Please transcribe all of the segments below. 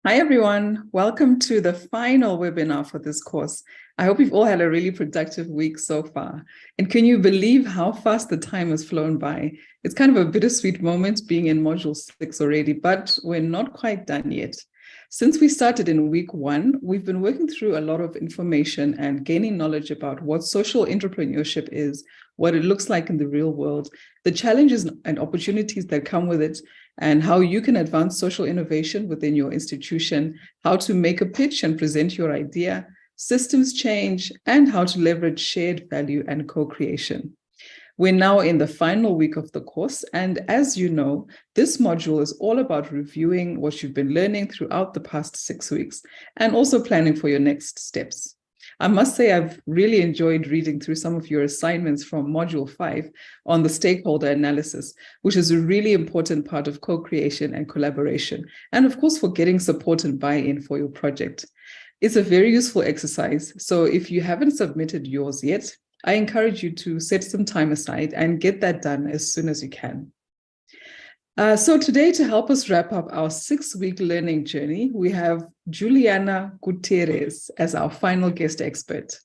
Hi, everyone. Welcome to the final webinar for this course. I hope you've all had a really productive week so far. And can you believe how fast the time has flown by? It's kind of a bittersweet moment being in module 6 already, but we're not quite done yet. Since we started in week 1, we've been working through a lot of information and gaining knowledge about what social entrepreneurship is, what it looks like in the real world, the challenges and opportunities that come with it, and how you can advance social innovation within your institution, how to make a pitch and present your idea, systems change, and how to leverage shared value and co-creation. We're now in the final week of the course, and as you know, this module is all about reviewing what you've been learning throughout the past 6 weeks and also planning for your next steps. I must say I've really enjoyed reading through some of your assignments from Module 5 on the stakeholder analysis, which is a really important part of co-creation and collaboration, and of course for getting support and buy-in for your project. It's a very useful exercise, so if you haven't submitted yours yet, I encourage you to set some time aside and get that done as soon as you can. So today, to help us wrap up our 6-week learning journey, we have Juliana Gutierrez as our final guest expert.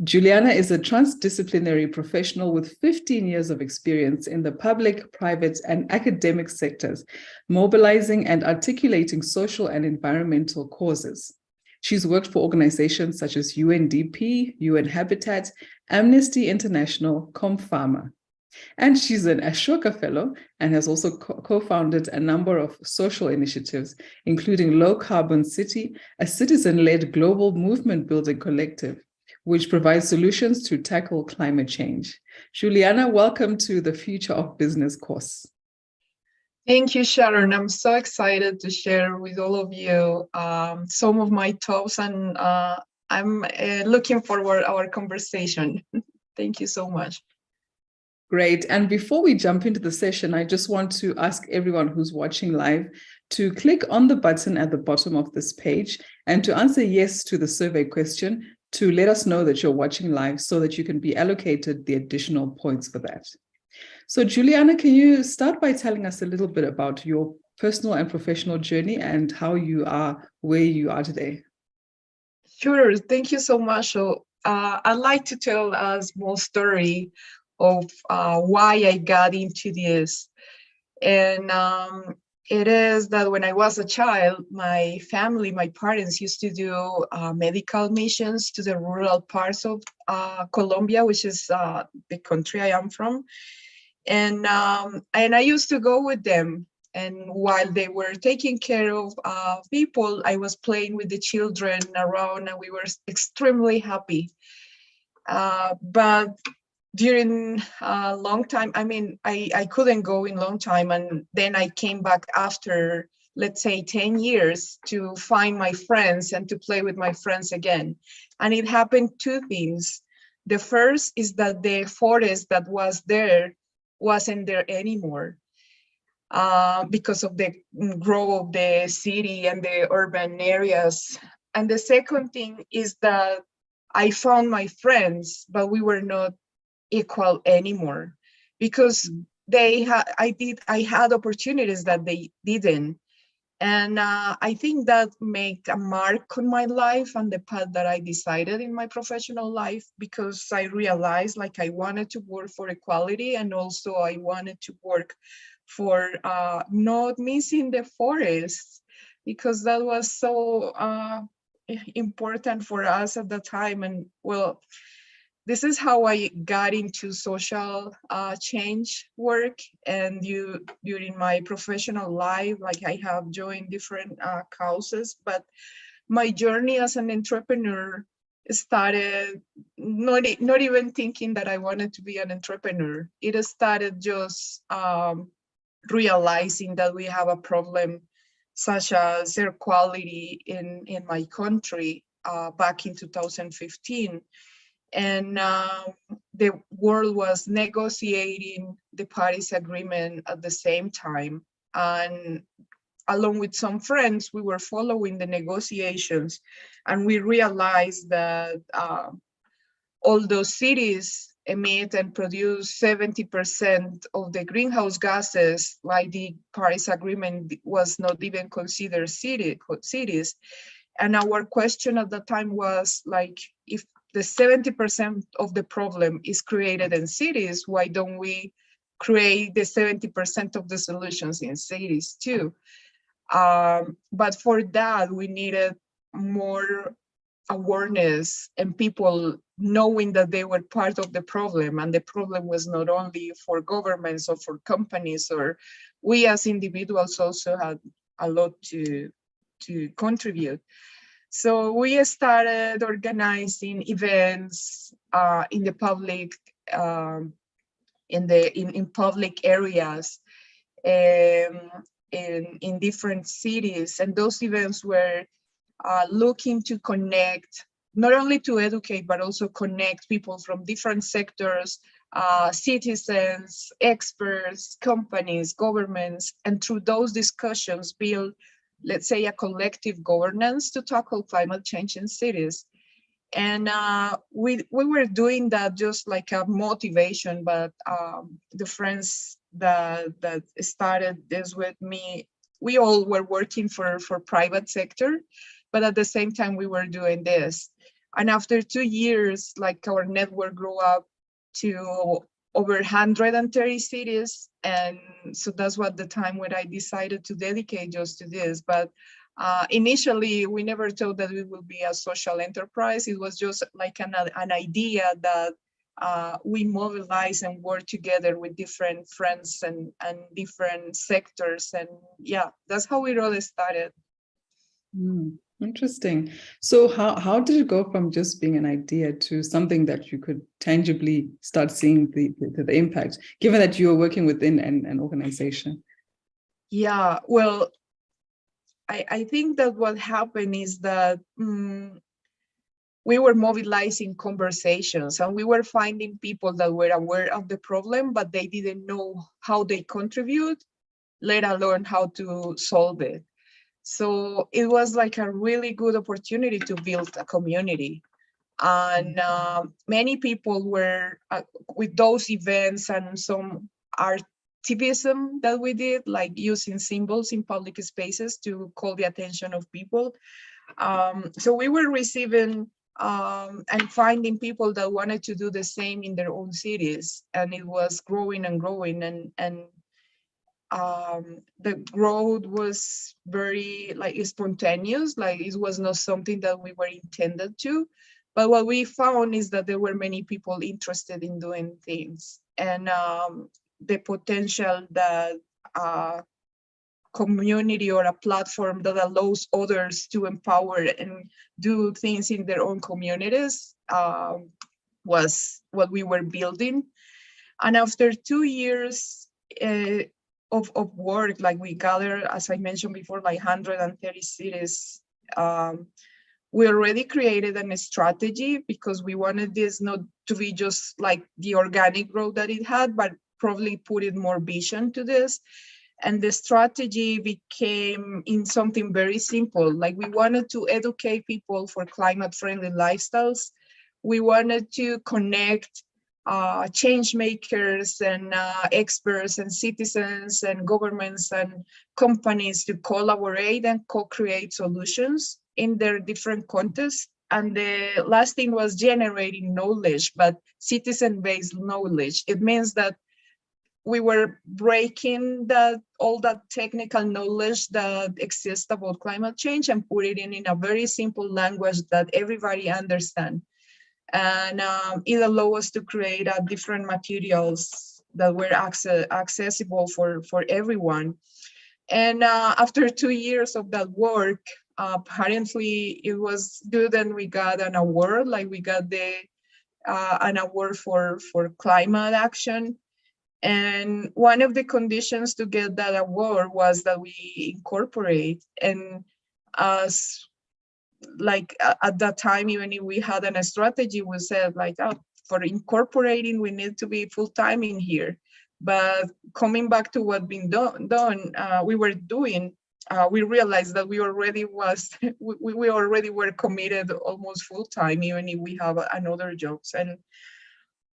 Juliana is a transdisciplinary professional with 15 years of experience in the public, private, and academic sectors, mobilizing and articulating social and environmental causes. She's worked for organizations such as UNDP, UN Habitat, Amnesty International, ComPharma. And she's an Ashoka Fellow and has also co-founded a number of social initiatives, including Low Carbon City, a citizen-led global movement building collective, which provides solutions to tackle climate change. Juliana, welcome to the Future of Business course. Thank you, Sharon. I'm so excited to share with all of you some of my thoughts, and I'm looking forward to our conversation. Thank you so much. Great. And before we jump into the session, I just want to ask everyone who's watching live to click on the button at the bottom of this page and to answer yes to the survey question to let us know that you're watching live so that you can be allocated the additional points for that. So Juliana, can you start by telling us a little bit about your personal and professional journey and how you are where you are today? Sure. Thank you so much. So I'd like to tell a small story of why I got into this. And it is that when I was a child, my family, my parents used to do medical missions to the rural parts of Colombia, which is the country I am from. And I used to go with them. And while they were taking care of people, I was playing with the children around, and we were extremely happy. But during a long time, I couldn't go in long time. And then I came back after, let's say, 10 years to find my friends and to play with my friends again. And it happened two things. The first is that the forest that was there wasn't there anymore because of the growth of the city and the urban areas. And the second thing is that I found my friends, but we were not equal anymore because I had opportunities that they didn't. And I think that made a mark on my life and the path that I decided in my professional life, because I realized like I wanted to work for equality, and also I wanted to work for not missing the forests, because that was so important for us at the time. And well, this is how I got into social change work. And during my professional life, like I have joined different causes, but my journey as an entrepreneur started not even thinking that I wanted to be an entrepreneur. It started just realizing that we have a problem such as air quality in my country back in 2015. And the world was negotiating the Paris Agreement at the same time. And along with some friends, we were following the negotiations, and we realized that all those cities emit and produce 70% of the greenhouse gases, like the Paris Agreement was not even considered cities. And our question at the time was like, if the 70% of the problem is created in cities, why don't we create the 70% of the solutions in cities too? But for that, we needed more awareness and people knowing that they were part of the problem, and the problem was not only for governments or for companies, or we as individuals also had a lot to contribute. So we started organizing events in the public, in public areas, in different cities, and those events were looking to connect, not only to educate, but also connect people from different sectors, citizens, experts, companies, governments, and through those discussions build, let's say, a collective governance to tackle climate change in cities. And we were doing that just like a motivation, but the friends that started this with me, we all were working for private sector, but at the same time we were doing this. And after 2 years, like, our network grew up to over 130 cities. And so that's what the time when I decided to dedicate just to this. But initially, we never thought that it would be a social enterprise. It was just like an idea that we mobilize and work together with different friends and different sectors. And yeah, that's how it all started. Interesting. So how did it go from just being an idea to something that you could tangibly start seeing the impact, given that you were working within an organization? Yeah, well, I think that what happened is that we were mobilizing conversations, and we were finding people that were aware of the problem, but they didn't know how they contribute, let alone how to solve it. So it was like a really good opportunity to build a community. And many people were with those events and some activism that we did, like using symbols in public spaces to call the attention of people. So we were receiving and finding people that wanted to do the same in their own cities, and it was growing and growing, and the growth was very like spontaneous, like it was not something that we were intended to. But what we found is that there were many people interested in doing things, and the potential that community or a platform that allows others to empower and do things in their own communities was what we were building. And after 2 years of work, like we gathered, as I mentioned before, like 130 cities, we already created a strategy, because we wanted this not to be just like the organic growth that it had, but probably put in more vision to this. And the strategy became in something very simple. Like, we wanted to educate people for climate-friendly lifestyles. We wanted to connect change makers and experts and citizens and governments and companies to collaborate and co-create solutions in their different contexts. And the last thing was generating knowledge, but citizen-based knowledge. It means that we were breaking all that technical knowledge that exists about climate change and put it in a very simple language that everybody understands. And it allowed us to create different materials that were accessible for everyone. And after 2 years of that work, apparently it was good, and we got an award. Like, we got an award for climate action. And one of the conditions to get that award was that we incorporate. And as like at that time, even if we had a strategy, we said like, oh, for incorporating, we need to be full-time in here. But coming back to what been done, we were doing, we realized that we already we already were committed almost full-time, even if we have another jobs. And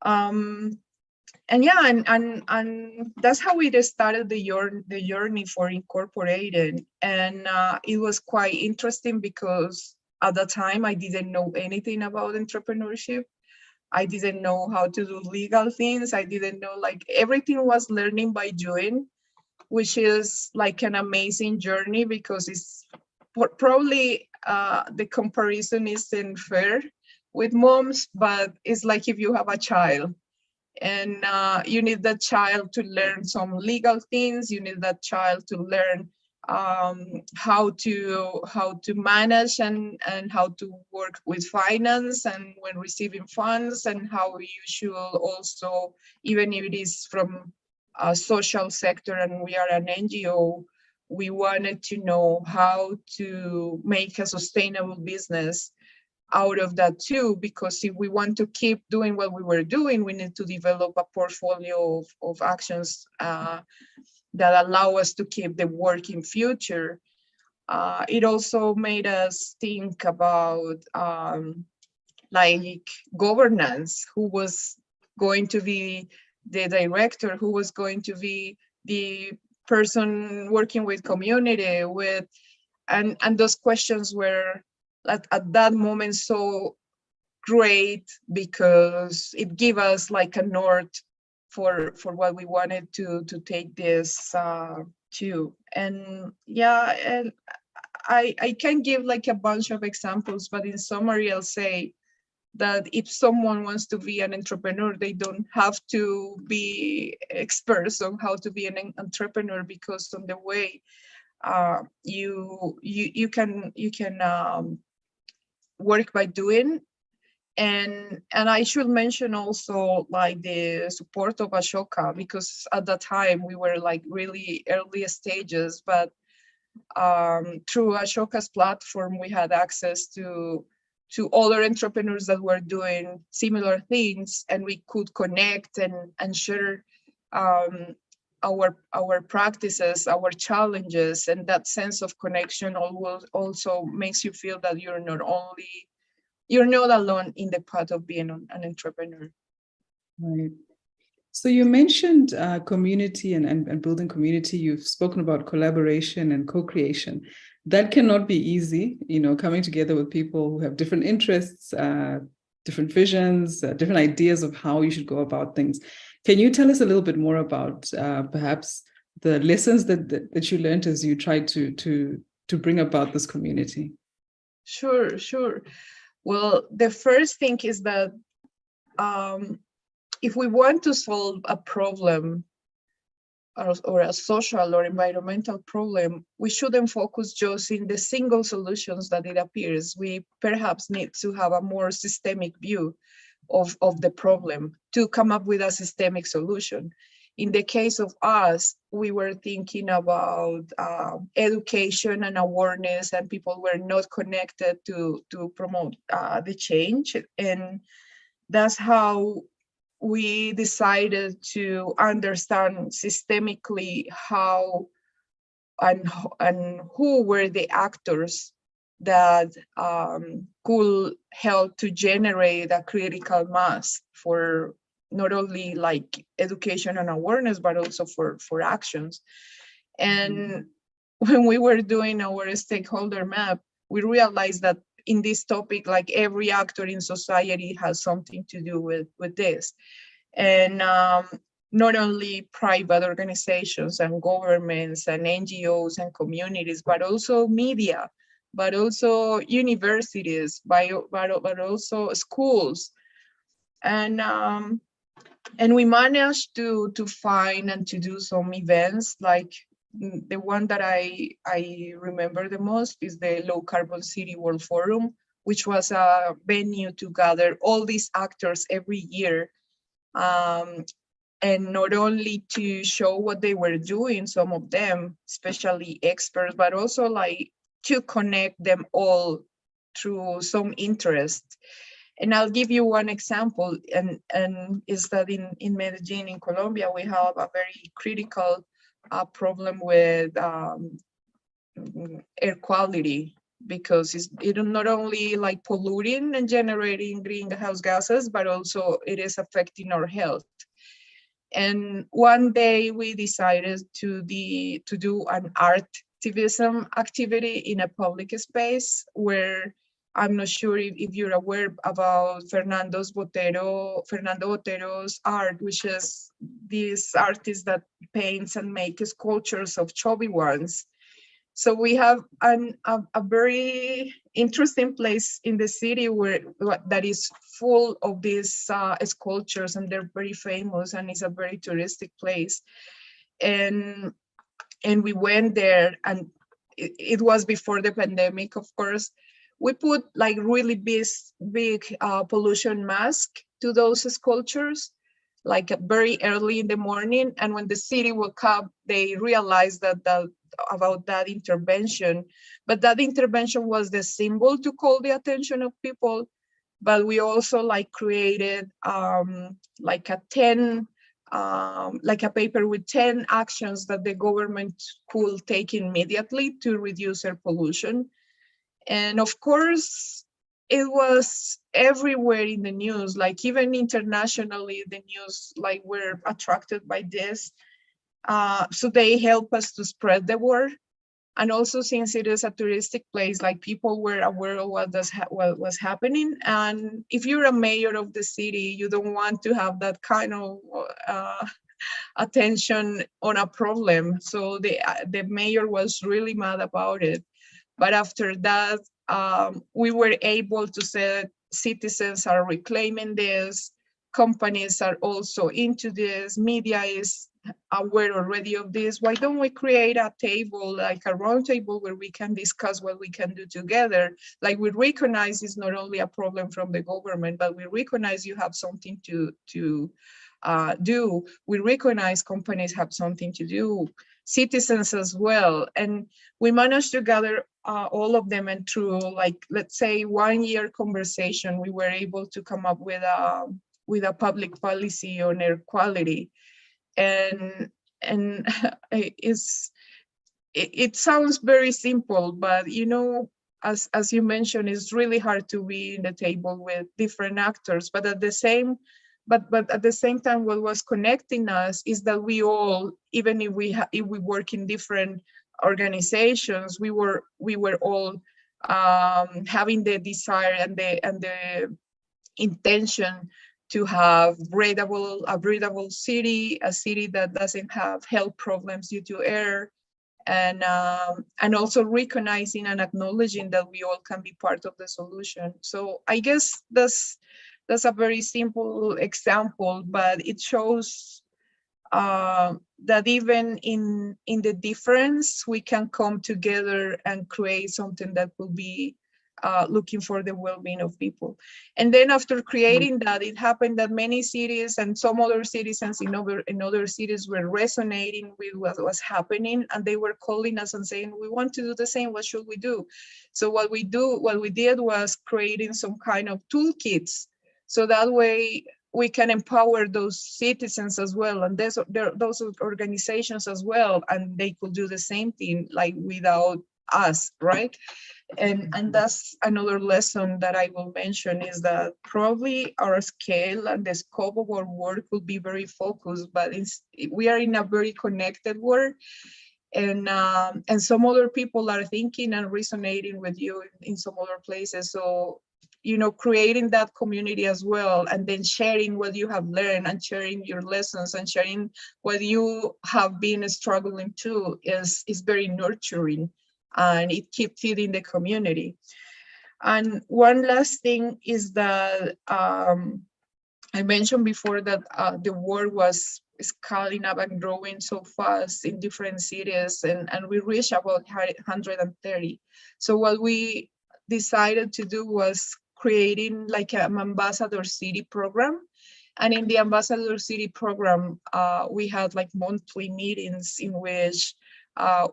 And yeah, and that's how we just started the journey for incorporated. And it was quite interesting because at the time I didn't know anything about entrepreneurship. I didn't know how to do legal things. I didn't know, like, everything was learning by doing, which is like an amazing journey because it's probably the comparison isn't fair with moms, but it's like if you have a child and you need that child to learn some legal things. You need that child to learn how to manage and how to work with finance and when receiving funds, and how you should also, even if it is from a social sector and we are an NGO, we wanted to know how to make a sustainable business out of that too, because if we want to keep doing what we were doing, we need to develop a portfolio of actions that allow us to keep the work in future. It also made us think about like governance, who was going to be the director, who was going to be the person working with community, with and those questions were at that moment so great because it gave us like a north for what we wanted to take this to. And yeah, and I can give like a bunch of examples, but in summary I'll say that if someone wants to be an entrepreneur, they don't have to be experts on how to be an entrepreneur, because on the way you can work by doing. And I should mention also like the support of Ashoka, because at that time we were like really early stages, but through Ashoka's platform we had access to other entrepreneurs that were doing similar things, and we could connect and share um, our practices, our challenges, and that sense of connection also makes you feel that you're not alone in the path of being an entrepreneur. Right. So you mentioned community and building community. You've spoken about collaboration and co-creation. That cannot be easy, coming together with people who have different interests, different visions, different ideas of how you should go about things. Can you tell us a little bit more about perhaps the lessons that you learned as you tried to bring about this community? Sure. Well, the first thing is that if we want to solve a problem or a social or environmental problem, we shouldn't focus just in the single solutions that it appears. We perhaps need to have a more systemic view of the problem to come up with a systemic solution. In the case of us, we were thinking about education and awareness, and people were not connected to promote the change. And that's how we decided to understand systemically how and who were the actors that could help to generate a critical mass for not only like education and awareness, but also for actions. And when we were doing our stakeholder map, we realized that in this topic, like every actor in society has something to do with this. And not only private organizations and governments and NGOs and communities, but also media, but also universities, but also schools. And we managed to find and to do some events. Like the one that I remember the most is the Low Carbon City World Forum, which was a venue to gather all these actors every year, and not only to show what they were doing, some of them, especially experts, but also like to connect them all through some interest. And I'll give you one example, and is that in Medellin, in Colombia, we have a very critical problem with air quality, because it not only like polluting and generating greenhouse gases, but also it is affecting our health. And one day we decided to do an art activism activity in a public space where I'm not sure if you're aware about Fernando Botero's art, which is this artist that paints and makes sculptures of chubby ones. So we have a very interesting place in the city where that is full of these sculptures, and they're very famous, and it's a very touristic place. And we went there, and it was before the pandemic, of course. We put like really big pollution mask to those sculptures, like very early in the morning. And when the city woke up, they realized about that intervention. But that intervention was the symbol to call the attention of people. But we also like created like a 10 like a paper with 10 actions that the government could take immediately to reduce air pollution. And of course, it was everywhere in the news, like even internationally, the news like were attracted by this. So they help us to spread the word. And also, since it is a touristic place, like people were aware of what was happening. And if you're a mayor of the city, you don't want to have that kind of attention on a problem. So the mayor was really mad about it. But after that, we were able to say citizens are reclaiming this, companies are also into this, media is aware already of this. Why don't we create a table, like a round table, where we can discuss what we can do together? Like, we recognize it's not only a problem from the government, but we recognize you have something to do. We recognize companies have something to do, citizens as well. And we managed to gather all of them, and through, like, let's say 1 year conversation, we were able to come up with a public policy on air quality. And it sounds very simple, but as you mentioned, it's really hard to be in the table with different actors. But at the same time, what was connecting us is that we all, even if we work in different organizations, we were all having the desire and the intention to have a breathable city, a city that doesn't have health problems due to air, and also recognizing and acknowledging that we all can be part of the solution. So I guess that's a very simple example, but it shows that even in the difference, we can come together and create something that will be looking for the well-being of people. And then after creating that, it happened that many cities and some other citizens in other cities were resonating with what was happening, and they were calling us and saying, we want to do the same, what should we do? So what we did was creating some kind of toolkits, so that way we can empower those citizens as well, and those organizations as well, and they could do the same thing, like, without us, right? And that's another lesson that I will mention, is that probably our scale and the scope of our work will be very focused, but we are in a very connected world, and some other people are thinking and resonating with you in some other places. So, creating that community as well, and then sharing what you have learned, and sharing your lessons, and sharing what you have been struggling to is very nurturing, and it keeps feeding the community. And one last thing is that I mentioned before that the work was scaling up and growing so fast in different cities, and we reached about 130. So what we decided to do was creating like an ambassador city program. And in the ambassador city program, we had like monthly meetings in which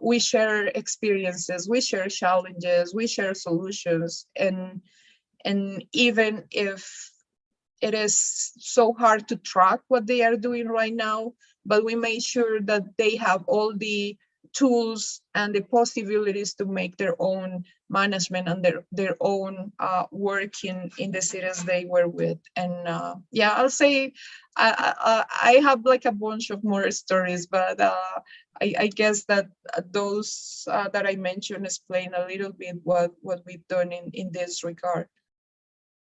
we share experiences, we share challenges, we share solutions. And even if it is so hard to track what they are doing right now, but we made sure that they have all the tools and the possibilities to make their own management and their own work in the cities they were with. And yeah, I'll say I have like a bunch of more stories, but I guess that those that I mentioned explain a little bit what we've done in this regard.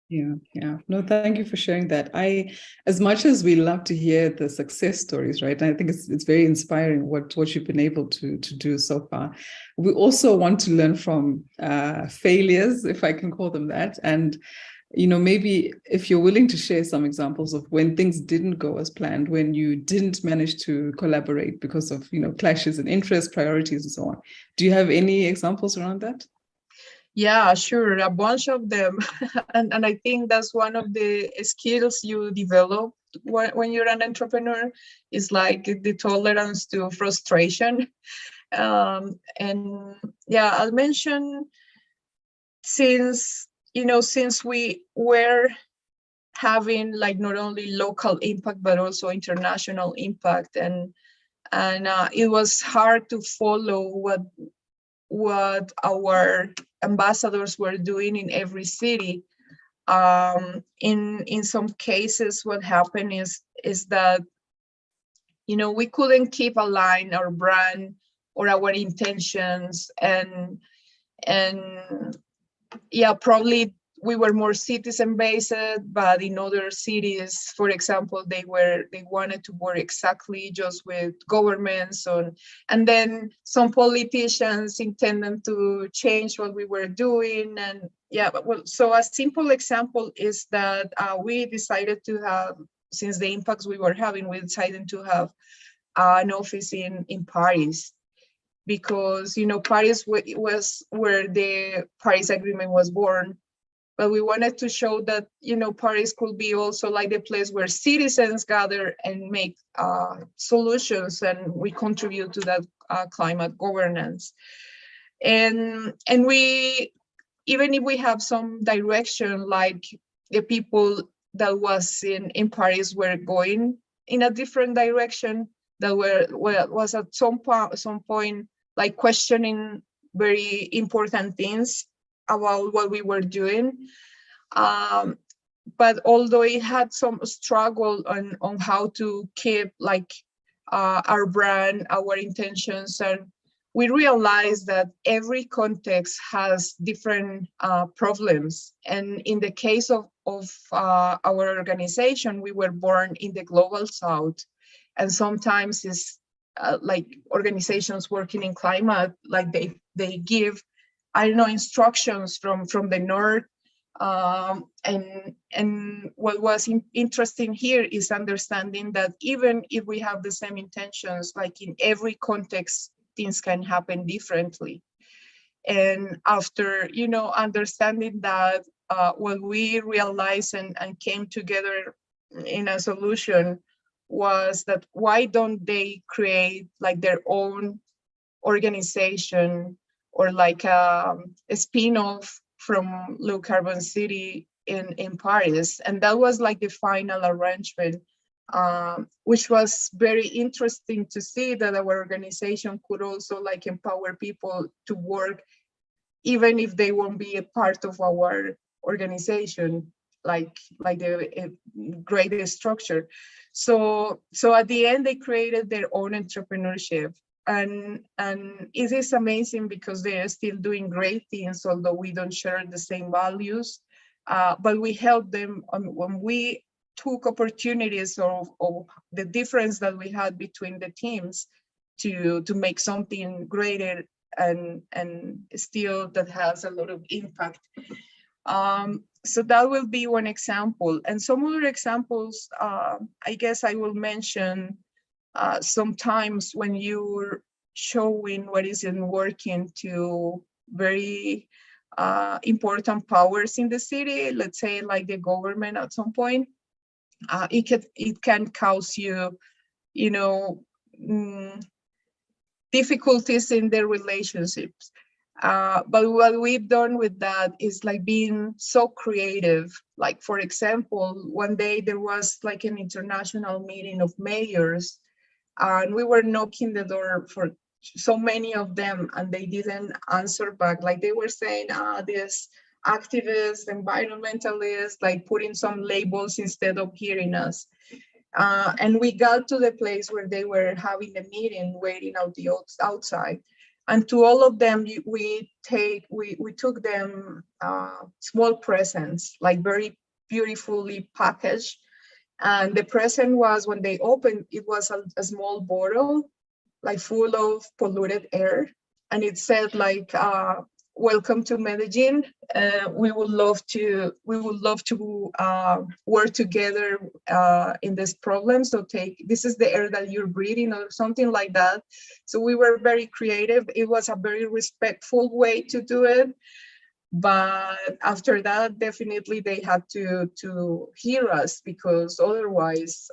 Yeah. No, thank you for sharing that. As much as we love to hear the success stories, right? I think it's very inspiring what you've been able to do so far. We also want to learn from failures, if I can call them that. And maybe if you're willing to share some examples of when things didn't go as planned, when you didn't manage to collaborate because of, clashes in interest, priorities, and so on. Do you have any examples around that? Yeah, sure, a bunch of them. And I think that's one of the skills you develop when you're an entrepreneur, is like the tolerance to frustration. And yeah, I'll mention, since we were having like not only local impact but also international impact, and it was hard to follow what our ambassadors were doing in every city. In some cases, what happened is that we couldn't keep aligned our brand or our intentions, and yeah, probably we were more citizen based, but in other cities, for example, they wanted to work exactly just with governments, and then some politicians intended to change what we were doing. And yeah, well, so a simple example is that we decided to have, since the impacts we were having, we decided to have an office in Paris, because Paris was where the Paris Agreement was born. But we wanted to show that Paris could be also like the place where citizens gather and make solutions, and we contribute to that climate governance. And we, even if we have some direction, like the people that was in Paris were going in a different direction, that was at some point like questioning very important things about what we were doing. But although it had some struggle on how to keep like our brand, our intentions, and we realized that every context has different problems. And in the case of our organization, we were born in the global south, and sometimes it's like organizations working in climate, like they give, I don't know, instructions from the north. And what was interesting here is understanding that even if we have the same intentions, like in every context, things can happen differently. And after understanding that, what we realized and came together in a solution was that why don't they create like their own organization, or like a spin-off from Low Carbon City in Paris. And that was like the final arrangement, which was very interesting to see that our organization could also like empower people to work even if they won't be a part of our organization, like the greater structure. So at the end, they created their own entrepreneurship. And it is amazing because they are still doing great things, although we don't share the same values. But we help them when we took opportunities of the difference that we had between the teams to make something greater and still that has a lot of impact. So that will be one example. And some other examples, I guess I will mention sometimes when you're showing what isn't working to very important powers in the city, let's say like the government at some point, it can cause you, difficulties in their relationships. But what we've done with that is like being so creative. Like, for example, one day there was like an international meeting of mayors, and we were knocking the door for so many of them, and they didn't answer back. Like they were saying, this activists, environmentalists, like putting some labels instead of hearing us. And we got to the place where they were having the meeting, waiting out the outside. And to all of them, we took them small presents, like very beautifully packaged. And the present was, when they opened, it was a small bottle, like full of polluted air, and it said like, welcome to Medellin. We would love to work together in this problem. So this is the air that you're breathing, or something like that. So we were very creative. It was a very respectful way to do it. But after that, definitely they had to hear us, because otherwise,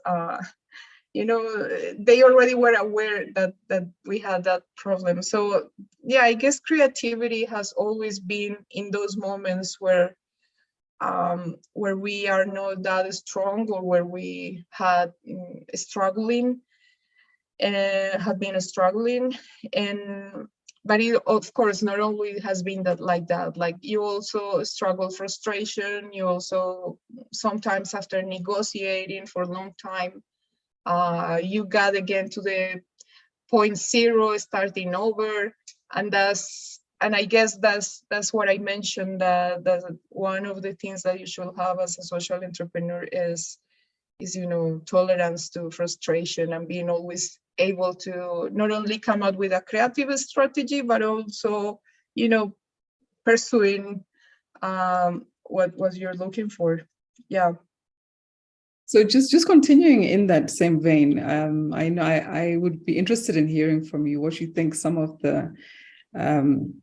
they already were aware that we had that problem. So yeah, I guess creativity has always been in those moments where we are not that strong, or where we had struggling have been struggling. And but it, of course, not only has been that, like you also struggle frustration. You also, sometimes after negotiating for a long time, you got again to the point zero, starting over. And I guess that's what I mentioned, that one of the things that you should have as a social entrepreneur is tolerance to frustration, and being always able to not only come up with a creative strategy, but also pursuing what you're looking for. Yeah. So just continuing in that same vein, I know I would be interested in hearing from you what you think some of the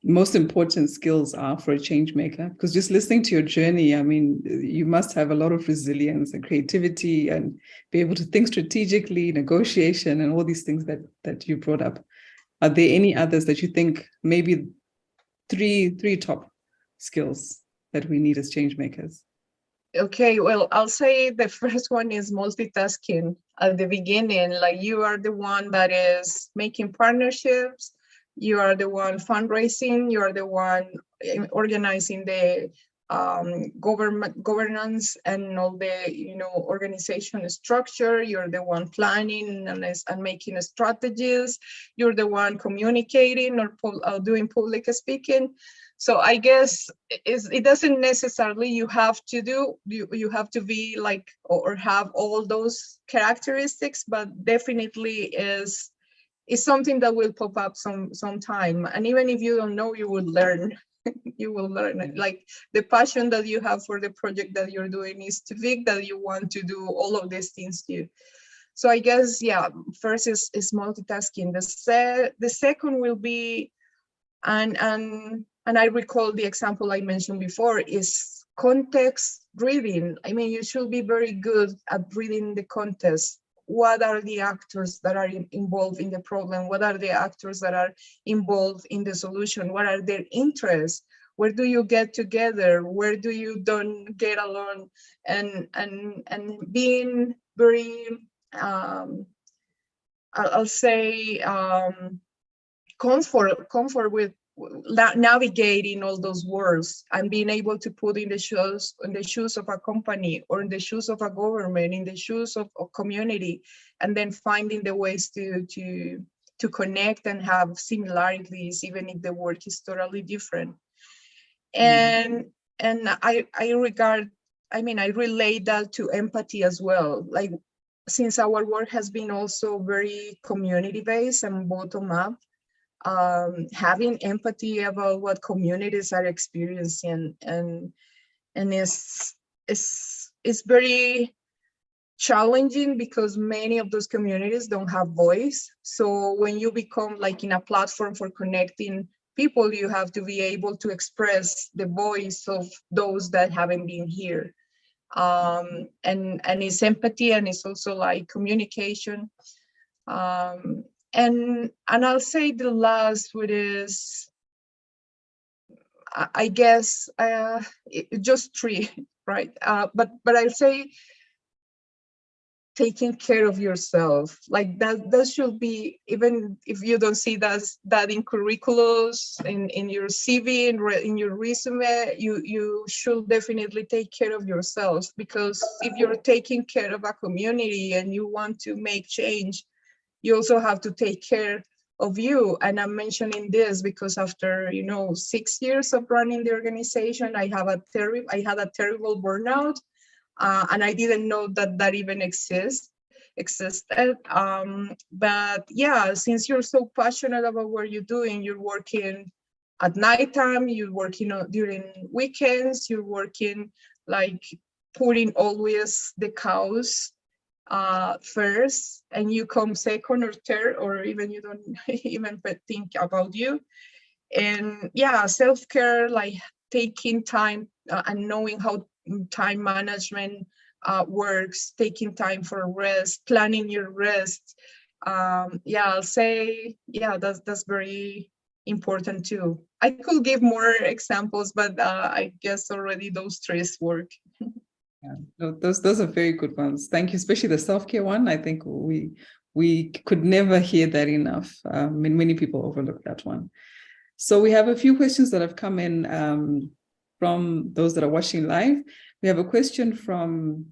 most important skills are for a change maker. Because just listening to your journey, I mean, you must have a lot of resilience and creativity, and be able to think strategically, negotiation, and all these things that you brought up. Are there any others that you think, maybe three top skills that we need as change makers? Okay, well, I'll say the first one is multitasking at the beginning. Like, you are the one that is making partnerships, you are the one fundraising, you are the one organizing the governance and all the organization structure. You're the one planning and making strategies. You're the one communicating or doing public speaking. So I guess it doesn't necessarily you have to be like, or have all those characteristics, but definitely is something that will pop up sometime. And even if you don't know, you will learn. You will learn it. Like, the passion that you have for the project that you're doing is too big that you want to do all of these things too. So I guess, yeah, first is multitasking. The second will be, and I recall the example I mentioned before, is context reading. I mean, you should be very good at reading the context. What are the actors that are involved in the problem? What are the actors that are involved in the solution? What are their interests? Where do you get together? Where do you don't get along? And being very, I'll say, comfort with navigating all those worlds, and being able to put in the shoes of a company, or in the shoes of a government, in the shoes of a community, and then finding the ways to connect and have similarities, even if the work is totally different. And I relate that to empathy as well. Like, since our work has been also very community based and bottom up, having empathy about what communities are experiencing, and is very challenging, because many of those communities don't have voice. So when you become like in a platform for connecting people, you have to be able to express the voice of those that haven't been here. And it's empathy, and it's also like communication. And I'll say the last, which is, I guess, just three, right? But I'll say taking care of yourself. Like that should be, even if you don't see that in curriculums, in your CV, in your resume, you should definitely take care of yourself, because if you're taking care of a community and you want to make change, you also have to take care of you. And I'm mentioning this because after 6 years of running the organization, I had a terrible burnout, and I didn't know that even existed. But yeah, since you're so passionate about what you're doing, you're working at nighttime, you're working during weekends, you're working like putting always the cows first, and you come second or third, or even you don't even think about you. And yeah, self-care, like taking time and knowing how time management works, taking time for rest, planning your rest. Yeah, I'll say, yeah, that's very important too. I could give more examples, but I guess already those three work. Yeah, no, those are very good ones. Thank you, especially the self-care one. I think we could never hear that enough. Many people overlook that one. So we have a few questions that have come in from those that are watching live. We have a question from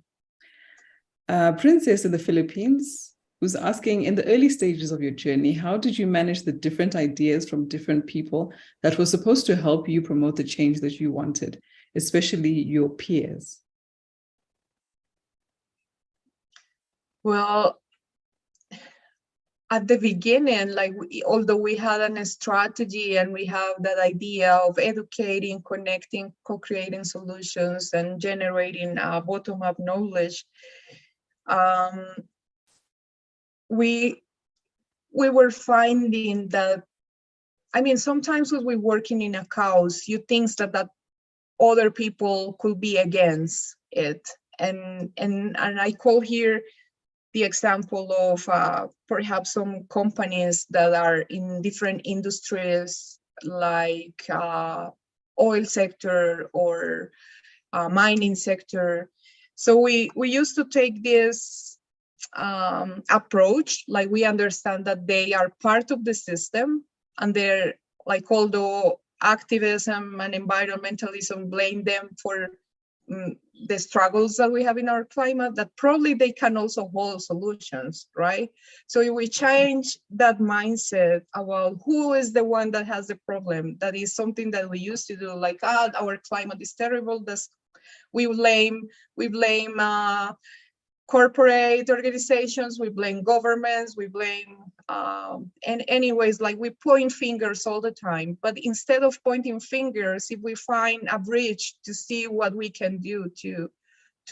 Princess in the Philippines, who's asking, in the early stages of your journey, how did you manage the different ideas from different people that were supposed to help you promote the change that you wanted, especially your peers? Well, at the beginning, like although we had a strategy and we have that idea of educating, connecting, co-creating solutions, and generating bottom-up knowledge, um, we were finding that, I mean, sometimes when we're working in a cause, you think that other people could be against it, and I call here the example of perhaps some companies that are in different industries, like oil sector or mining sector. So we used to take this approach, like we understand that they are part of the system, and they're like, although activism and environmentalism blame them for the struggles that we have in our climate, that probably they can also hold solutions, right? So if we change that mindset about who is the one that has the problem, that is something that we used to do, like, our climate is terrible, that's, we blame corporate organizations, we blame governments, we blame, and anyways, like we point fingers all the time. But instead of pointing fingers, if we find a bridge to see what we can do to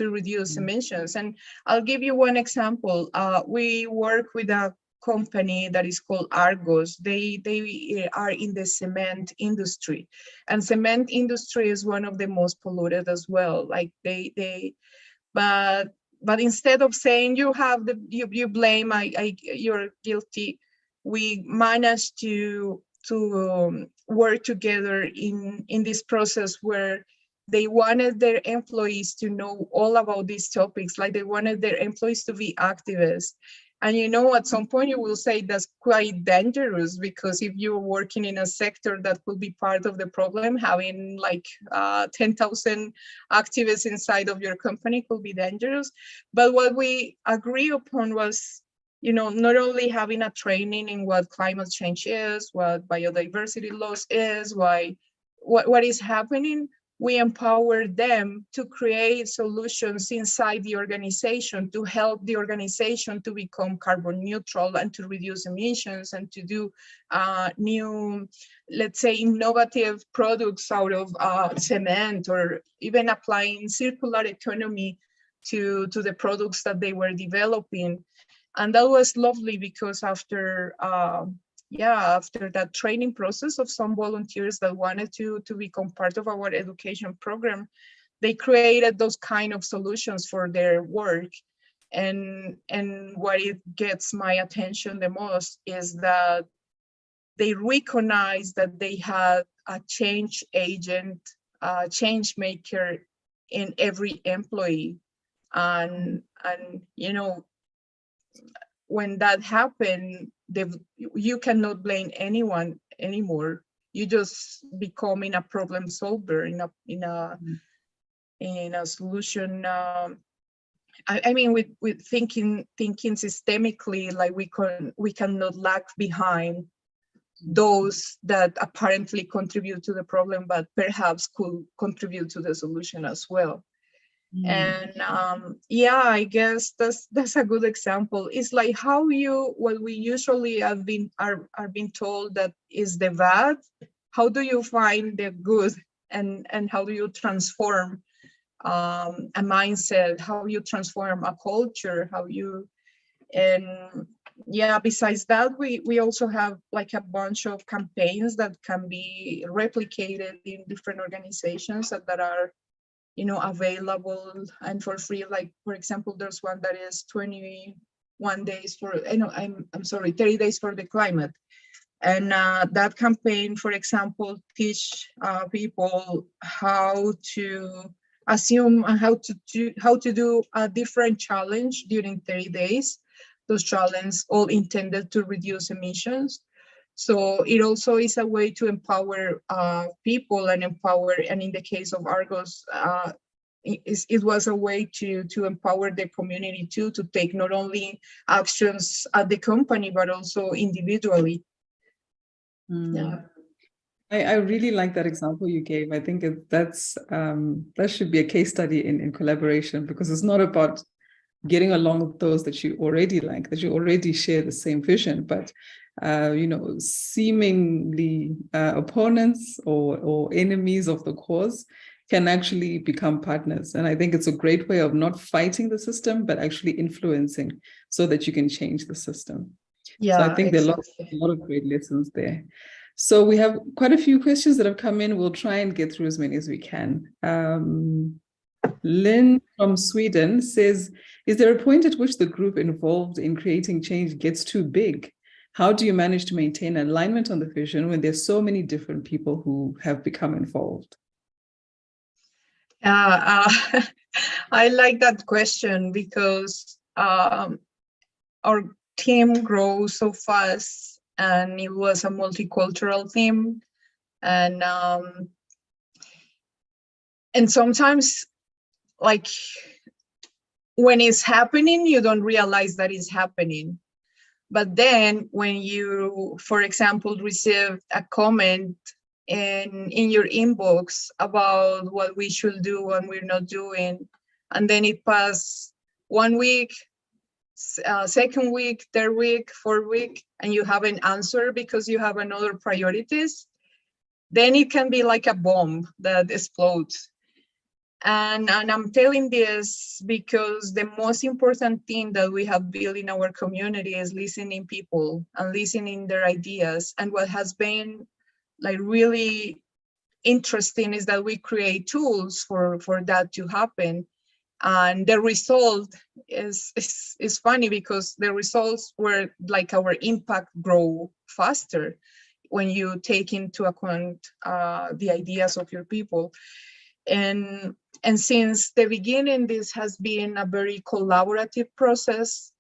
reduce emissions. And I'll give you one example. We work with a company that is called Argos. They are in the cement industry, and cement industry is one of the most polluted as well. Like but instead of saying you have you blame, you're guilty, we managed to work together in this process where they wanted their employees to know all about these topics. Like they wanted their employees to be activists. And at some point you will say that's quite dangerous, because if you're working in a sector that could be part of the problem, having like 10,000 activists inside of your company could be dangerous. But what we agree upon was, not only having a training in what climate change is, what biodiversity loss is, what is happening, we empower them to create solutions inside the organization to help the organization to become carbon neutral and to reduce emissions and to do new, let's say, innovative products out of cement, or even applying circular economy to the products that they were developing. And that was lovely, because after that training process of some volunteers that wanted to become part of our education program, they created those kind of solutions for their work. And what it gets my attention the most is that they recognize that they had a change agent, a change maker in every employee. And when that happened, you cannot blame anyone anymore. You just becoming a problem solver in a solution. I mean, with thinking systemically, like we cannot lag behind those that apparently contribute to the problem, but perhaps could contribute to the solution as well. And yeah, I guess that's a good example. It's like how what we usually have been are being told that is the bad. How do you find the good, and how do you transform a mindset? How you transform a culture? How you and yeah. Besides that, we also have like a bunch of campaigns that can be replicated in different organizations that are available and for free. Like, for example, there's one that is 21 days for, I'm sorry, 30 days for the climate. And that campaign, for example, teach people how to assume and how to do a different challenge during 30 days. Those challenges all intended to reduce emissions. So it also is a way to empower people and in the case of Argos, it was a way to empower the community too, to take not only actions at the company, but also individually. Yeah. I really like that example you gave. I think that should be a case study in collaboration, because it's not about getting along with those that you already like, that you already share the same vision, but seemingly opponents or enemies of the cause can actually become partners. And I think it's a great way of not fighting the system, but actually influencing so that you can change the system. Yeah, so I think exactly. there are a lot of great lessons there. So we have quite a few questions that have come in. We'll try and get through as many as we can. Lynn from Sweden says, is there a point at which the group involved in creating change gets too big? How do you manage to maintain alignment on the vision when there's so many different people who have become involved? I like that question because our team grows so fast, and it was a multicultural team, and sometimes, like, when it's happening, you don't realize that it's happening. But then when you, for example, receive a comment in your inbox about what we should do and we're not doing, and then it passes 1 week, second week, third week, fourth week, and you haven't answered because you have another priorities, then it can be like a bomb that explodes. And I'm telling this because the most important thing that we have built in our community is listening people and listening their ideas. And what has been like really interesting is that we create tools for that to happen. And the result is funny, because the results were like our impact grow faster when you take into account the ideas of your people. And since the beginning, this has been a very collaborative process.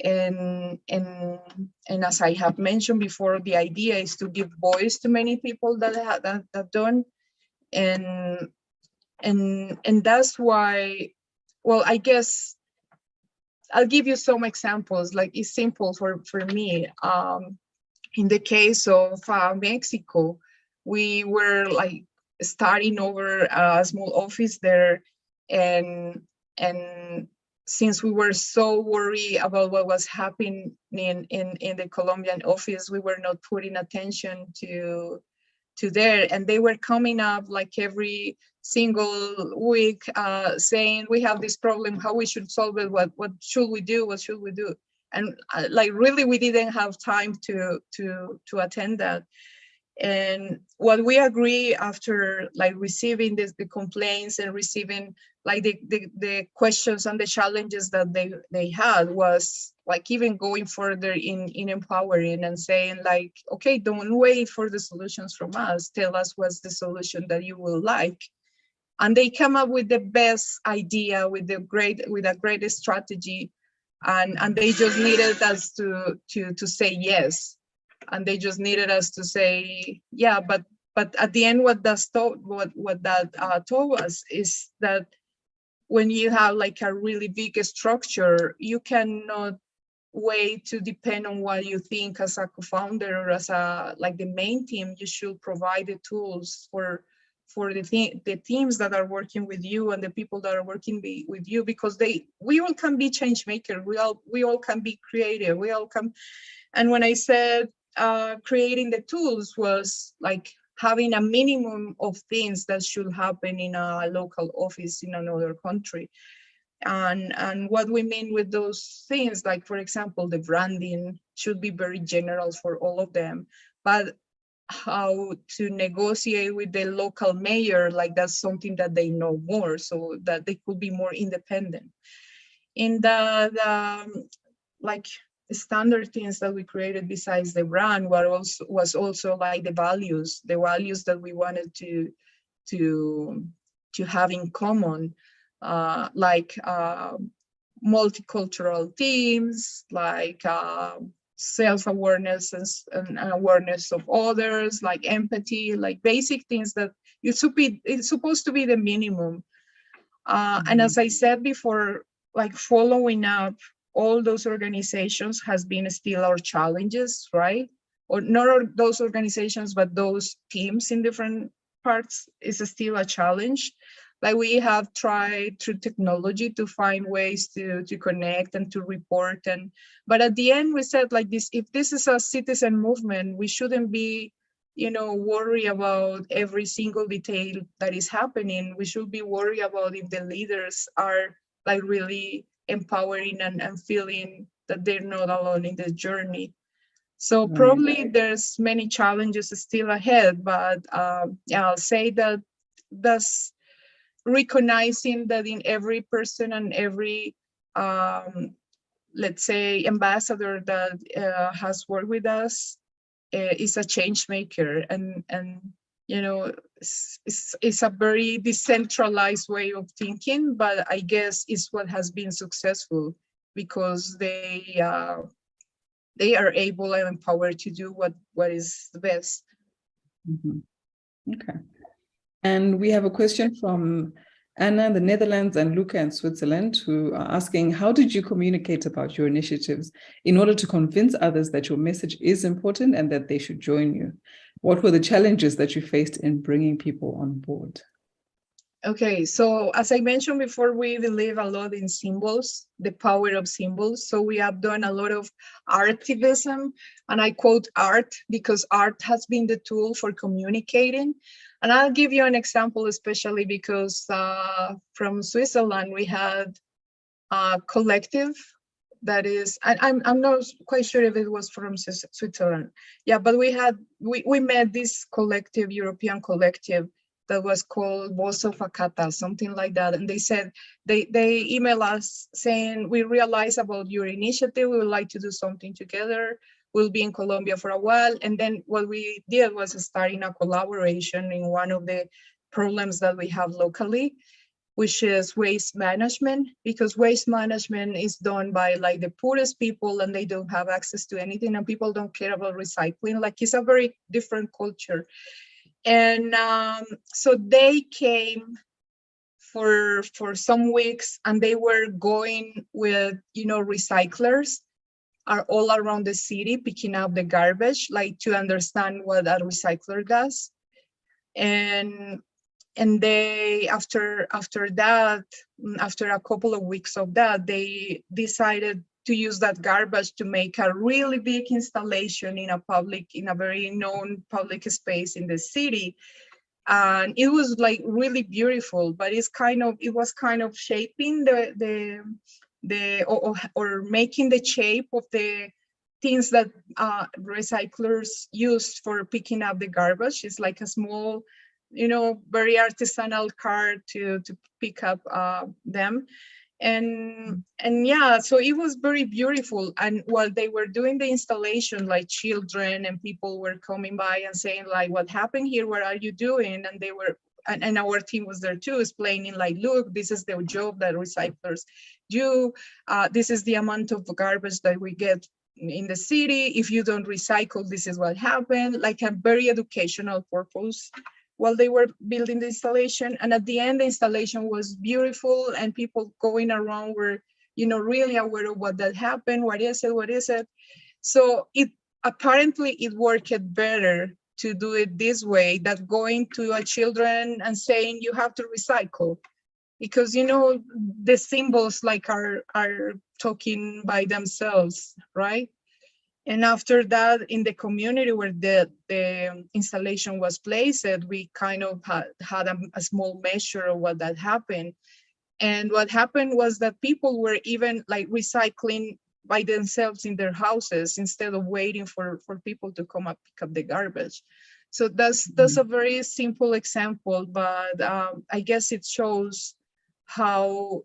And as I have mentioned before, the idea is to give voice to many people that have done. And that's why, well, I guess I'll give you some examples. Like, it's simple for me. In the case of Mexico, we were like starting over a small office there, and since we were so worried about what was happening in the Colombian office, we were not putting attention to there, and they were coming up like every single week saying, we have this problem, how we should solve it, what should we do, and like really we didn't have time to attend that. And what we agree after like receiving the complaints and receiving like the questions and the challenges that they had was like even going further in empowering and saying like, okay, don't wait for the solutions from us, tell us what's the solution that you will like. And they come up with the best idea, with a great strategy. and they just needed us to say yes, and they just needed us to say yeah. But at the end, what that told us is that when you have like a really big structure, you cannot wait to depend on what you think as a co-founder or as a like the main team. You should provide the tools for the teams that are working with you and the people that are working with you, because we all can be change maker. We all can be creative. We all can. And when I said creating the tools was like having a minimum of things that should happen in a local office in another country. And what we mean with those things, like for example, the branding should be very general for all of them, but how to negotiate with the local mayor, like that's something that they know more, so that they could be more independent. In the like standard things that we created besides the brand was also like the values that we wanted to have in common, like multicultural themes, like self-awareness and awareness of others, like empathy, like basic things that it's supposed to be the minimum. And as I said before, like following up all those organizations has been still our challenges, right? Or not those organizations, but those teams in different parts is still a challenge. Like we have tried through technology to find ways to connect and to report. But at the end we said like this, if this is a citizen movement, we shouldn't be worry about every single detail that is happening. We should be worried about if the leaders are like really empowering and feeling that they're not alone in the journey. So probably there's many challenges still ahead, but yeah, I'll say that that's recognizing that in every person and every let's say ambassador that has worked with us is a change maker, and it's a very decentralized way of thinking, but I guess it's what has been successful because they are able and empowered to do what is the best. Okay. And we have a question from Anna in the Netherlands and Luca in Switzerland, who are asking, how did you communicate about your initiatives in order to convince others that your message is important and that they should join you? What were the challenges that you faced in bringing people on board? Okay, so as I mentioned before, we believe a lot in symbols, the power of symbols. So we have done a lot of artivism, and I quote art because art has been the tool for communicating. And I'll give you an example, especially because from Switzerland, we had a collective that is, I'm not quite sure if it was from Switzerland. Yeah, but we met this collective, European collective, that was called Voz of Akata, something like that. And they said, they email us saying, we realize about your initiative, we would like to do something together. We'll be in Colombia for a while. And then what we did was starting a collaboration in one of the problems that we have locally, which is waste management, because waste management is done by like the poorest people and they don't have access to anything, and people don't care about recycling. Like it's a very different culture. And so they came for some weeks, and they were going with recyclers are all around the city picking up the garbage, like to understand what a recycler does. And they after that, after a couple of weeks of that, they decided to use that garbage to make a really big installation in a very known public space in the city. And it was like really beautiful, but it was kind of shaping or making the shape of the things that recyclers use for picking up the garbage. It's like a small, very artisanal car to pick up them. And yeah, so it was very beautiful. And while they were doing the installation, like children and people were coming by and saying like, what happened here? What are you doing? And they were and our team was there too, explaining like, look, this is the job that recyclers do. This is the amount of garbage that we get in the city. If you don't recycle, this is what happened, like a very educational purpose while they were building the installation. And at the end, the installation was beautiful, and people going around were, really aware of what that happened. What is it? So apparently it worked better to do it this way than going to a children and saying you have to recycle, because the symbols like are talking by themselves, right? And after that, in the community where the installation was placed, we kind of had a small measure of what that happened. And what happened was that people were even like recycling by themselves in their houses instead of waiting for people to come up pick up the garbage. So that's a very simple example, but I guess it shows how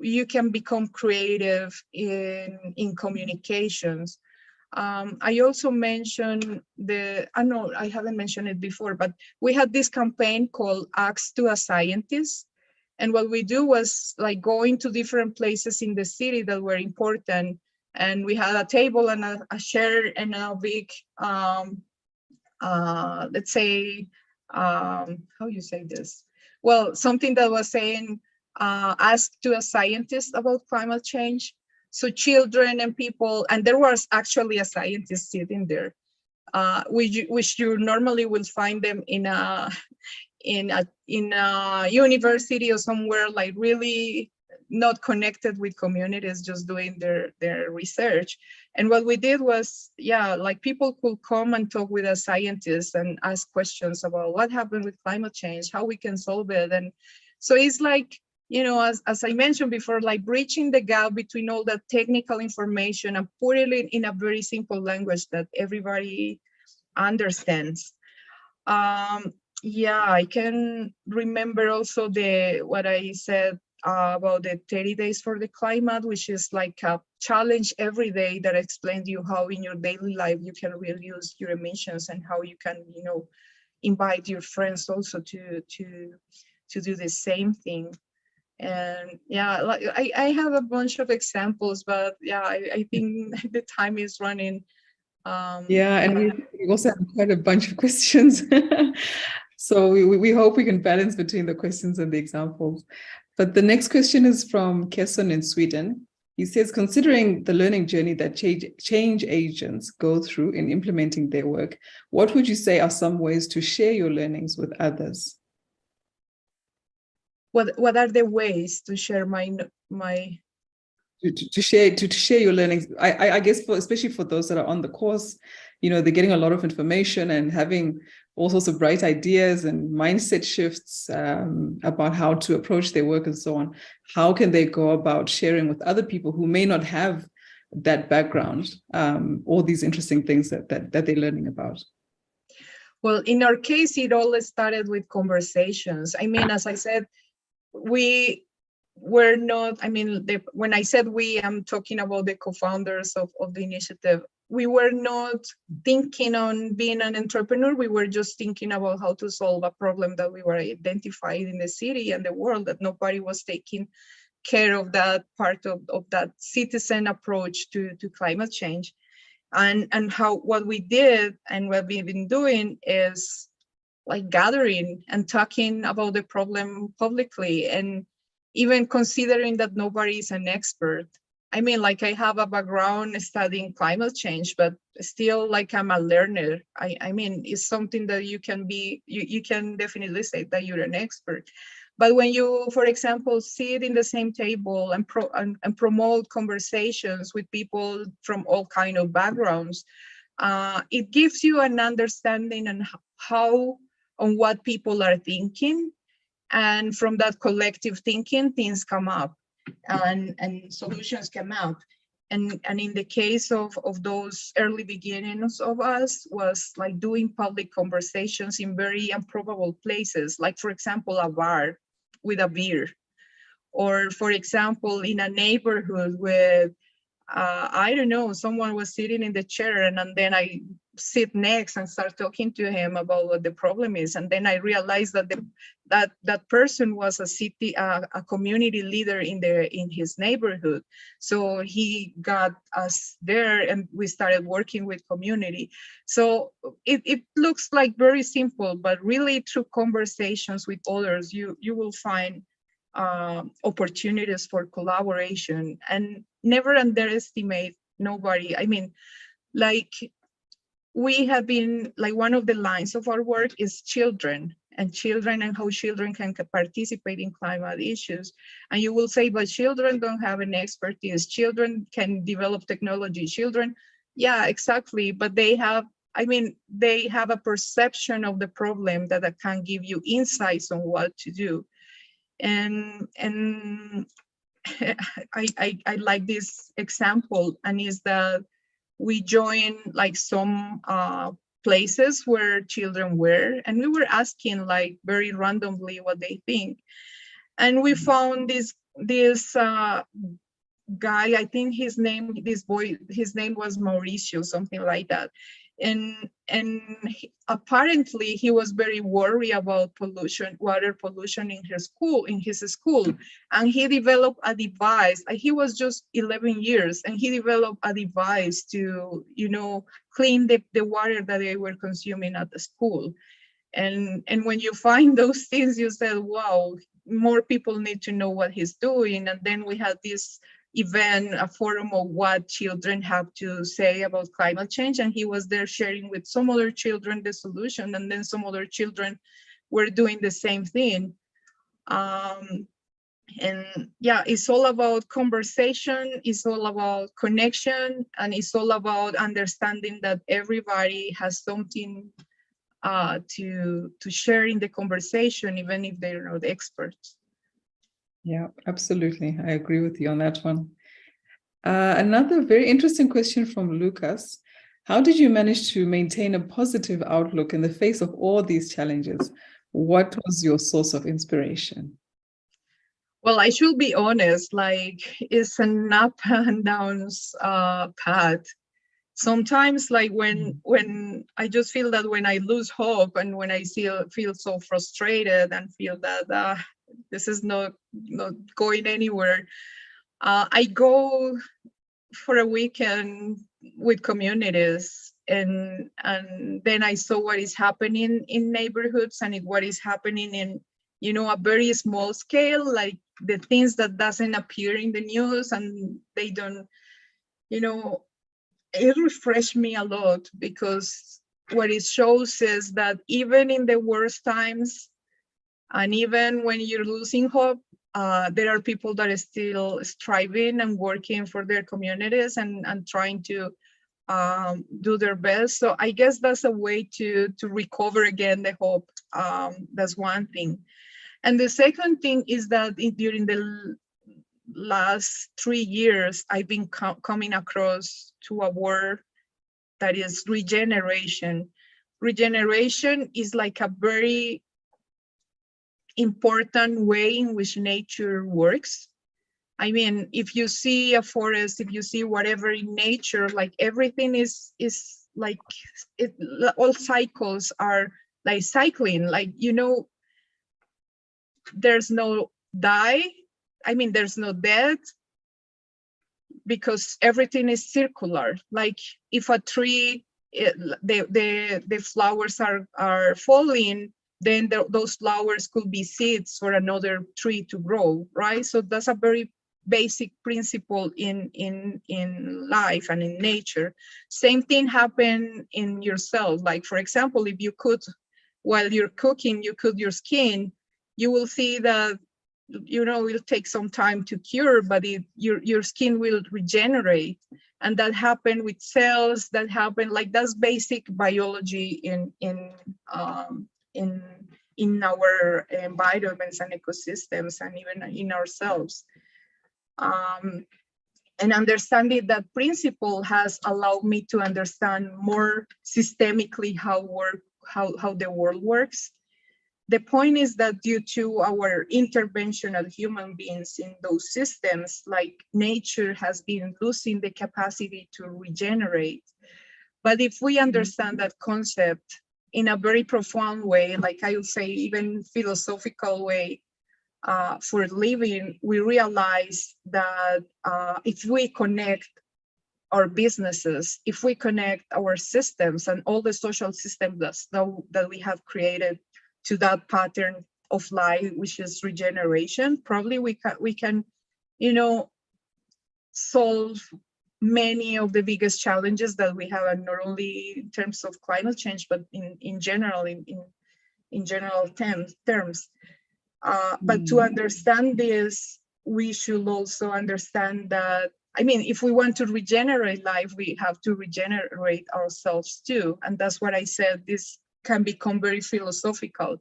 you can become creative in communications. I also mentioned I know I haven't mentioned it before, but we had this campaign called Ask to a Scientist. And what we do was like going to different places in the city that were important. And we had a table and a chair and a big, let's say, how you say this? Well, something that was saying, ask to a scientist about climate change. So children and people, and there was actually a scientist sitting there, which you normally will find them in a university or somewhere like really not connected with communities, just doing their research. And what we did was, like people could come and talk with a scientist and ask questions about what happened with climate change, how we can solve it. And so it's like, as I mentioned before, like bridging the gap between all that technical information and putting it in a very simple language that everybody understands. I can remember also what I said about the 30 days for the climate, which is like a challenge every day that explains you how in your daily life you can reduce your emissions and how you can, invite your friends also to do the same thing. And like I have a bunch of examples, but I think the time is running. And we also have quite a bunch of questions. So we hope we can balance between the questions and the examples. But the next question is from Kesson in Sweden. He says, considering the learning journey that change agents go through in implementing their work, what would you say are some ways to share your learnings with others? What are the ways to share my to share your learnings? I guess especially for those that are on the course, they're getting a lot of information and having all sorts of bright ideas and mindset shifts about how to approach their work and so on. How can they go about sharing with other people who may not have that background, all these interesting things that they're learning about? Well, in our case, it all started with conversations. I mean, as I said, we were not, when I said we, I'm talking about the co-founders of the initiative. We were not thinking on being an entrepreneur. We were just thinking about how to solve a problem that we were identifying in the city and the world, that nobody was taking care of that part of that citizen approach to climate change. And what we did and what we've been doing is like gathering and talking about the problem publicly, and even considering that nobody is an expert. I mean, like I have a background studying climate change, but still like I'm a learner. I mean, it's something that you can be, you can definitely say that you're an expert. But when you, for example, sit in the same table and promote conversations with people from all kind of backgrounds, it gives you an understanding on what people are thinking. And from that collective thinking, things come up and solutions come out. And in the case of those early beginnings of us was like doing public conversations in very improbable places, like for example, a bar with a beer, or for example, in a neighborhood with, I don't know, someone was sitting in the chair and then I sit next and start talking to him about what the problem is. And then I realized that that person was a community leader in his neighborhood. So he got us there, and we started working with community. So it looks like very simple, but really through conversations with others, you will find opportunities for collaboration, and never underestimate nobody. I mean, like, we have been, like, one of the lines of our work is children and how children can participate in climate issues. And you will say, but children don't have an expertise. Children can develop technology. Children, yeah, exactly. But they have, I mean, they have a perception of the problem that can give you insights on what to do. And I like this example, and is that we joined like some places where children were, and we were asking like very randomly what they think. And we found this guy, I think his name was Mauricio, something like that. And apparently he was very worried about water pollution in his school. And he developed a device. He was just 11 years, and he developed a device to, clean the water that they were consuming at the school. And when you find those things, you said, wow, more people need to know what he's doing. And then we had this event, a forum of what children have to say about climate change. And he was there sharing with some other children the solution. And then some other children were doing the same thing. And yeah, it's all about conversation, it's all about connection, and it's all about understanding that everybody has something to share in the conversation, even if they're not experts. Yeah, absolutely. I agree with you on that one. Another very interesting question from Lucas. How did you manage to maintain a positive outlook in the face of all these challenges? What was your source of inspiration? Well, I should be honest, like, it's an up and downs path. Sometimes, like, when I just feel that when I lose hope, and when I feel so frustrated and feel that this is not going anywhere, I go for a weekend with communities, and then I saw what is happening in neighborhoods, and what is happening in, a very small scale, like the things that doesn't appear in the news, and they don't, it refreshed me a lot, because what it shows is that even in the worst times, and even when you're losing hope, there are people that are still striving and working for their communities, and trying to do their best. So I guess that's a way to recover again the hope. That's one thing. And the second thing is that during the last 3 years, I've been coming across to a word that is regeneration. Regeneration is like a very important way in which nature works. I mean, if you see a forest, if you see whatever in nature, like everything is like all cycles are like cycling, like, there's no there's no death, because everything is circular. Like, if a tree, the flowers are falling, then those flowers could be seeds for another tree to grow, right? So that's a very basic principle in life and in nature. Same thing happen in yourself. Like, for example, if you could, while you're cooking, you cut your skin, you will see that it'll take some time to cure, but your skin will regenerate. And that happened with cells, that happen, like, that's basic biology in our environments and ecosystems, and even in ourselves. And understanding that principle has allowed me to understand more systemically how the world works. The point is that due to our intervention as human beings in those systems, like, nature has been losing the capacity to regenerate. But if we understand that concept in a very profound way, like I would say, even philosophical way, for living, we realize that if we connect our businesses, if we connect our systems and all the social systems that we have created to that pattern of life, which is regeneration, probably we can, solve many of the biggest challenges that we have, and not only in terms of climate change, but in general, in general terms. But to understand this, we should also understand that, if we want to regenerate life, we have to regenerate ourselves too. And that's what I said, this can become very philosophical,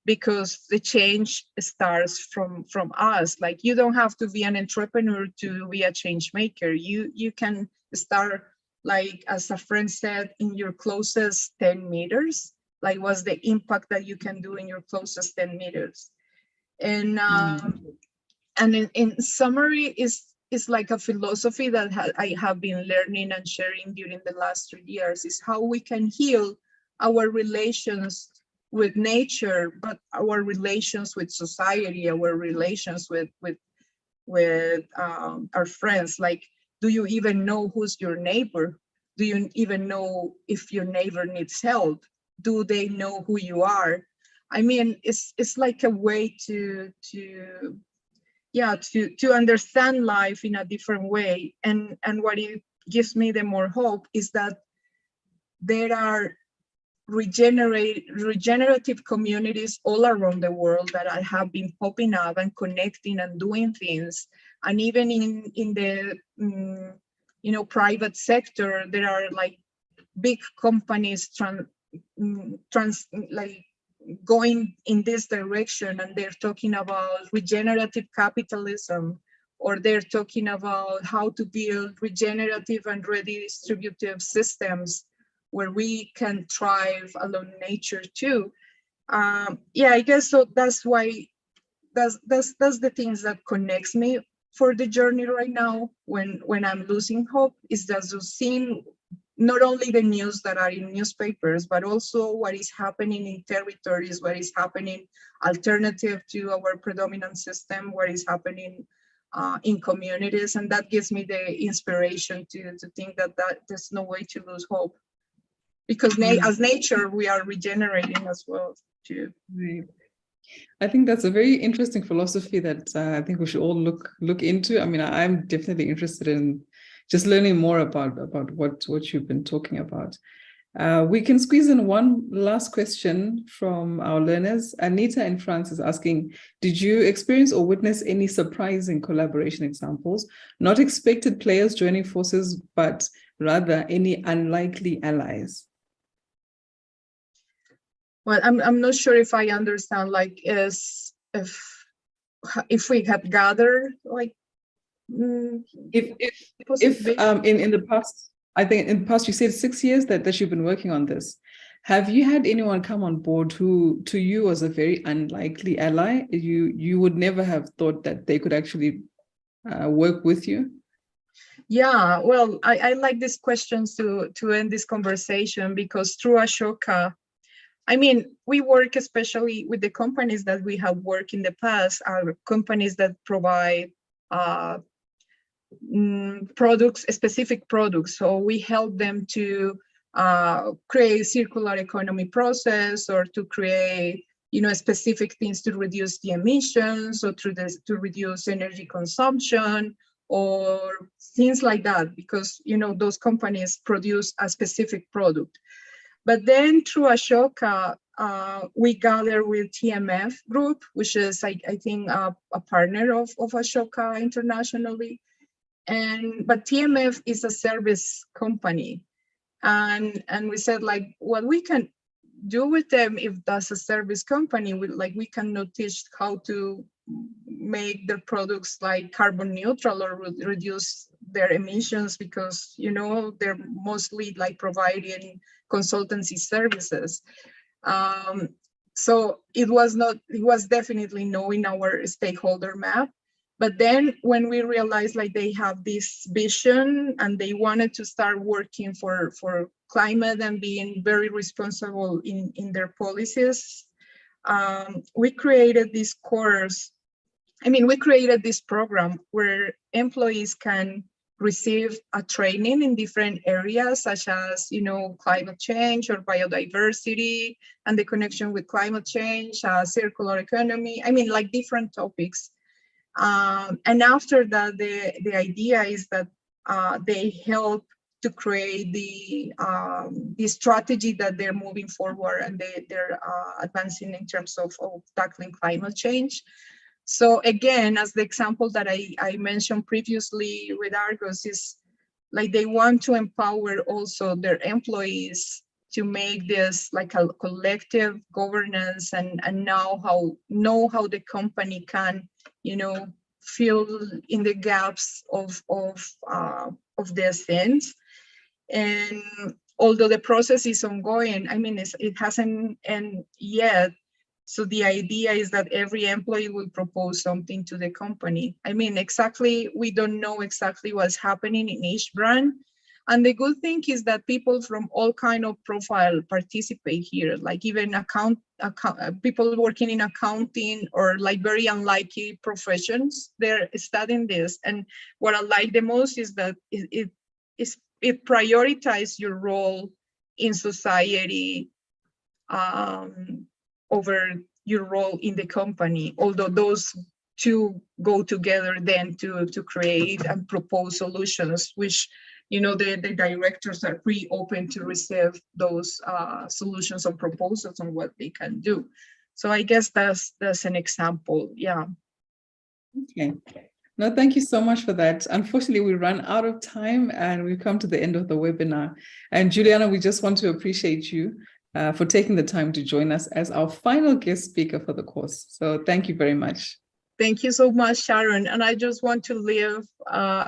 because the change starts from us. Like, you don't have to be an entrepreneur to be a change maker. You can start, like, as a friend said, in your closest 10 meters. Like, what's the impact that you can do in your closest 10 meters? And in summary, is like a philosophy that I have been learning and sharing during the last 3 years, is how we can heal our relations with nature, but our relations with society, our relations with our friends. Like, do you even know who's your neighbor? Do you even know if your neighbor needs help? Do they know who you are? It's like a way to understand life in a different way. And what it gives me the more hope is that there are regenerative communities all around the world that have been popping up and connecting and doing things. And even in the private sector, there are like big companies going in this direction, and they're talking about regenerative capitalism, or they're talking about how to build regenerative and redistributive systems where we can thrive along nature too. I guess so. That's why that's the things that connects me for the journey right now. When I'm losing hope, is that seeing not only the news that are in newspapers, but also what is happening in territories, what is happening alternative to our predominant system, what is happening in communities. And that gives me the inspiration to think that there's no way to lose hope. Because as nature, we are regenerating as well too. Right. I think that's a very interesting philosophy that I think we should all look into. I'm definitely interested in just learning more about what you've been talking about. We can squeeze in one last question from our learners. Anita in France is asking, did you experience or witness any surprising collaboration examples? Not expected players joining forces, but rather any unlikely allies? Well, I'm not sure if I understand, like, if we have gathered, like, if in the past, I think in the past you said 6 years that you've been working on this. Have you had anyone come on board who to you was a very unlikely ally? You would never have thought that they could actually work with you? Yeah, well, I like these questions to end this conversation, because through Ashoka, we work especially with the companies that we have worked in the past, are companies that provide products, specific products. So we help them to create circular economy process, or to create, specific things to reduce the emissions, or to reduce energy consumption, or things like that, because, those companies produce a specific product. But then through Ashoka, we gather with TMF Group, which is, I think, a partner of Ashoka internationally. But TMF is a service company. And we said, like, what we can do with them, if that's a service company, we cannot teach how to make their products like carbon neutral or reduce their emissions, because they're mostly like providing consultancy services. So it was definitely no in our stakeholder map. But then when we realized like they have this vision and they wanted to start working for climate and being very responsible in their policies, we created this course. We created this program where employees can receive a training in different areas, such as, climate change or biodiversity and the connection with climate change, circular economy, like different topics. And after that, the idea is that they help to create the strategy that they're moving forward and they're advancing in terms of tackling climate change. So again, as the example that I mentioned previously with Argos, is like they want to empower also their employees to make this like a collective governance and know how the company can, fill in the gaps of these things. And although the process is ongoing, it hasn't ended yet. So the idea is that every employee will propose something to the company. We don't know exactly what's happening in each brand. And the good thing is that people from all kind of profile participate here, like even people working in accounting or like very unlikely professions, they're studying this. And what I like the most is that it prioritizes your role in society over your role in the company, although those two go together then to create and propose solutions, which the directors are pretty open to receive those solutions or proposals on what they can do. So I guess that's an example. Yeah. Okay. No, thank you so much for that. Unfortunately, we run out of time and we've come to the end of the webinar. And Juliana, we just want to appreciate you for taking the time to join us as our final guest speaker for the course. So thank you very much. Thank you so much, Sharon. And I just want to leave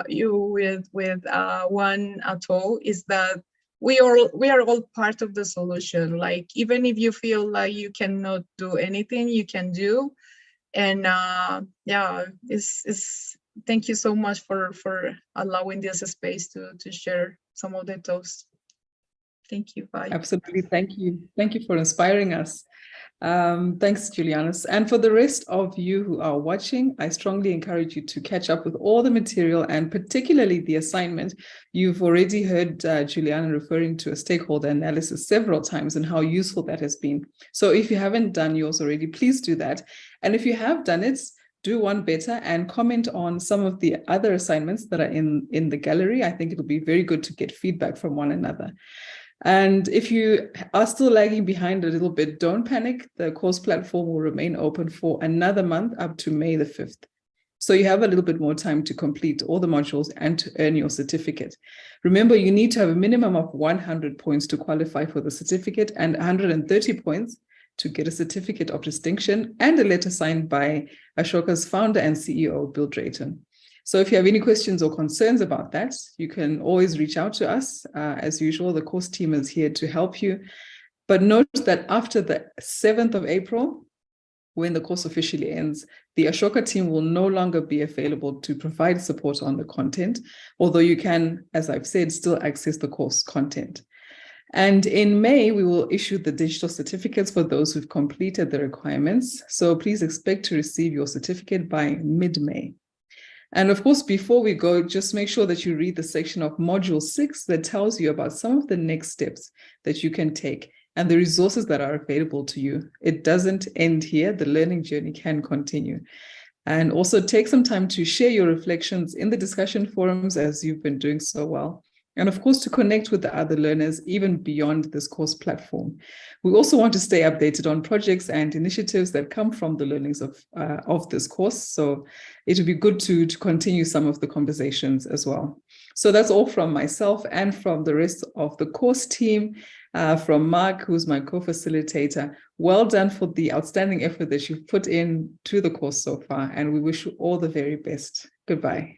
you with one thought, is that we are all part of the solution. Like, even if you feel like you cannot do anything, you can do. And thank you so much for allowing this space to share some of the thoughts. Thank you. Bye. Absolutely. Thank you. Thank you for inspiring us. Thanks, Julianus. And for the rest of you who are watching, I strongly encourage you to catch up with all the material and particularly the assignment. You've already heard Juliana referring to a stakeholder analysis several times and how useful that has been. So if you haven't done yours already, please do that. And if you have done it, do one better and comment on some of the other assignments that are in the gallery. I think it'll be very good to get feedback from one another. And if you are still lagging behind a little bit, don't panic. The course platform will remain open for another month up to May the 5th. So you have a little bit more time to complete all the modules and to earn your certificate. Remember, you need to have a minimum of 100 points to qualify for the certificate and 130 points to get a certificate of distinction and a letter signed by Ashoka's founder and CEO, Bill Drayton. So if you have any questions or concerns about that, you can always reach out to us. As usual, the course team is here to help you. But note that after the 7th of April, when the course officially ends, the Ashoka team will no longer be available to provide support on the content, although you can, as I've said, still access the course content. And in May, we will issue the digital certificates for those who've completed the requirements. So please expect to receive your certificate by mid-May. And of course, before we go, just make sure that you read the section of Module 6 that tells you about some of the next steps that you can take and the resources that are available to you. It doesn't end here. The learning journey can continue. And also take some time to share your reflections in the discussion forums as you've been doing so well. And of course, to connect with the other learners, even beyond this course platform. We also want to stay updated on projects and initiatives that come from the learnings of this course. So it would be good to continue some of the conversations as well. So that's all from myself and from the rest of the course team, from Mark, who's my co-facilitator. Well done for the outstanding effort that you've put in to the course so far. And we wish you all the very best. Goodbye.